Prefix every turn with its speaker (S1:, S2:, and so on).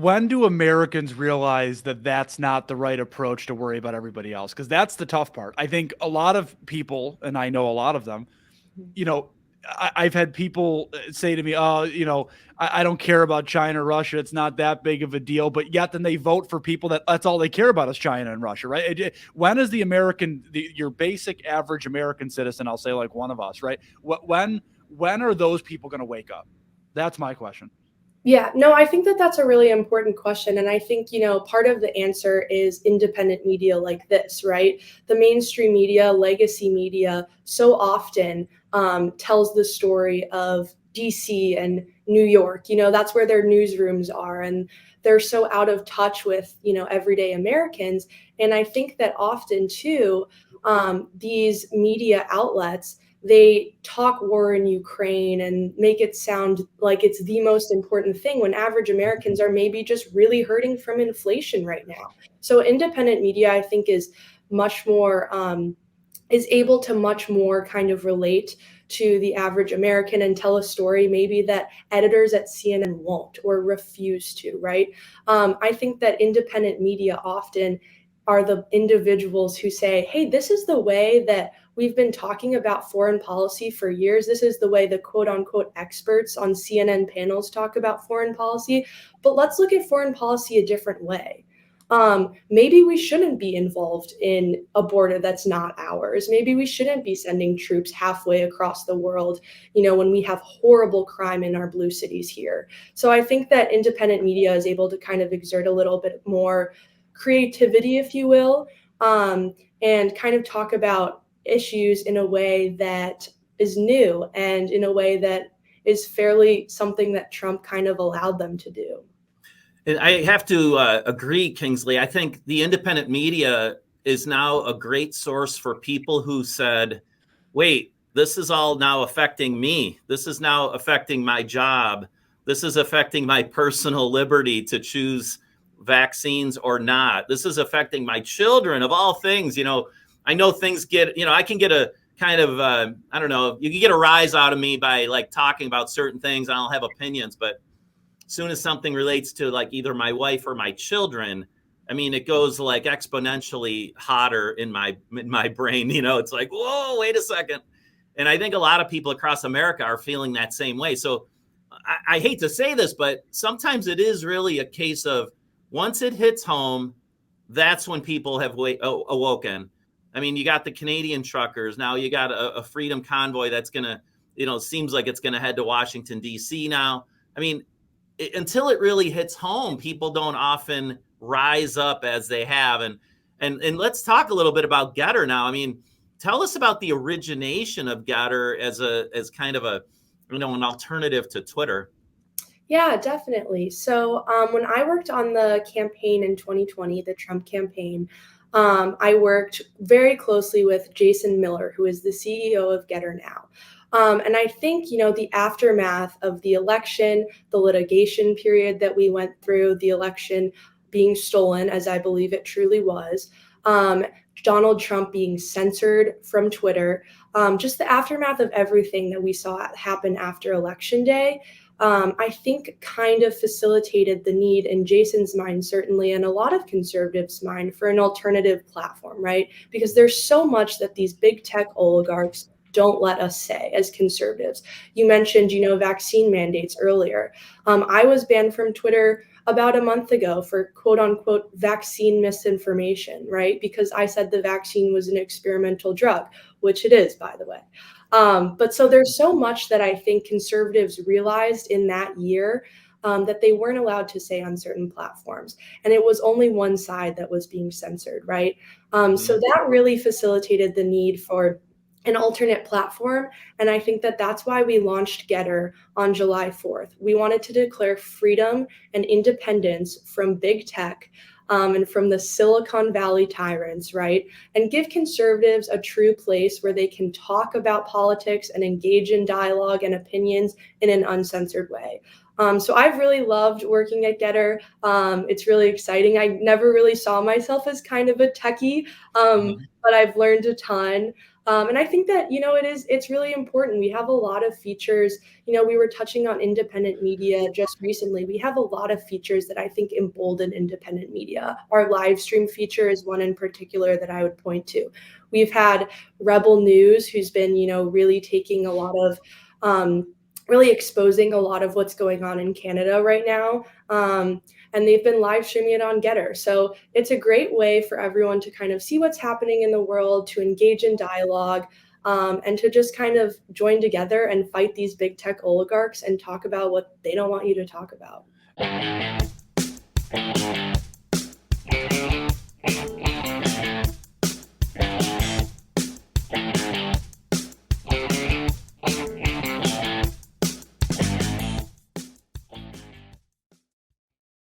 S1: when do Americans realize that that's not the right approach to worry about everybody else? Because that's the tough part. I think a lot of people, and I know a lot of them, you know, I've had people say to me, "Oh, I don't care about China, Russia. It's not that big of a deal." But yet, then they vote for people that's all they care about is China and Russia, right? When is your basic average American citizen? I'll say like one of us, right? When are those people going to wake up? That's my question.
S2: Yeah, no, I think that that's a really important question. And I think, part of the answer is independent media like this, right? The mainstream media, legacy media, so often tells the story of DC and New York. That's where their newsrooms are. And they're so out of touch with, everyday Americans. And I think that often, too, these media outlets, they talk war in Ukraine and make it sound like it's the most important thing when average Americans are maybe just really hurting from inflation right now. So independent media, I think, is much more is able to much more kind of relate to the average American and tell a story maybe that editors at CNN won't or refuse to, right? I think that independent media often are the individuals who say, hey, this is the way that we've been talking about foreign policy for years. This is the way the quote unquote experts on CNN panels talk about foreign policy. But let's look at foreign policy a different way. Maybe we shouldn't be involved in a border that's not ours. Maybe we shouldn't be sending troops halfway across the world, when we have horrible crime in our blue cities here. So I think that independent media is able to kind of exert a little bit more creativity, if you will, and kind of talk about issues in a way that is new and in a way that is fairly something that Trump kind of allowed them to do.
S3: And I have to agree, Kingsley. I think the independent media is now a great source for people who said, wait, this is all now affecting me. This is now affecting my job. This is affecting my personal liberty to choose vaccines or not. This is affecting my children, of all things. I know things get, I can get a kind of, I don't know, you can get a rise out of me by like talking about certain things and I'll have opinions. But as soon as something relates to like either my wife or my children, I mean, it goes like exponentially hotter in my brain. It's like, whoa, wait a second. And I think a lot of people across America are feeling that same way. So I hate to say this, but sometimes it is really a case of once it hits home, that's when people have awoken. I mean, you got the Canadian truckers. Now you got a freedom convoy that's going to, seems like it's going to head to Washington, D.C. now. I mean, until it really hits home, people don't often rise up as they have. And let's talk a little bit about GETTR now. I mean, tell us about the origination of GETTR as kind of an alternative to Twitter.
S2: Yeah, definitely. So when I worked on the campaign in 2020, the Trump campaign, I worked very closely with Jason Miller, who is the CEO of GETTR now. And I think, the aftermath of the election, the litigation period that we went through, the election being stolen, as I believe it truly was, Donald Trump being censored from Twitter, just the aftermath of everything that we saw happen after Election Day, I think kind of facilitated the need in Jason's mind, certainly, and a lot of conservatives' mind for an alternative platform, right? Because there's so much that these big tech oligarchs don't let us say as conservatives. You mentioned, vaccine mandates earlier. I was banned from Twitter about a month ago for quote unquote vaccine misinformation, right? Because I said the vaccine was an experimental drug, which it is, by the way. But so there's so much that I think conservatives realized in that year that they weren't allowed to say on certain platforms. And it was only one side that was being censored, right? So that really facilitated the need for an alternate platform. And I think that that's why we launched GETTR on July 4th. We wanted to declare freedom and independence from big tech and from the Silicon Valley tyrants, right? And give conservatives a true place where they can talk about politics and engage in dialogue and opinions in an uncensored way. So I've really loved working at GETTR. It's really exciting. I never really saw myself as kind of a techie, but I've learned a ton. And I think that, it's really important. We have a lot of features. We were touching on independent media just recently. We have a lot of features that I think embolden independent media. Our live stream feature is one in particular that I would point to. We've had Rebel News, who's been, really taking a lot of, really exposing a lot of what's going on in Canada right now. And they've been live streaming it on GETTR. So it's a great way for everyone to kind of see what's happening in the world, to engage in dialogue, and to just kind of join together and fight these big tech oligarchs and talk about what they don't want you to talk about.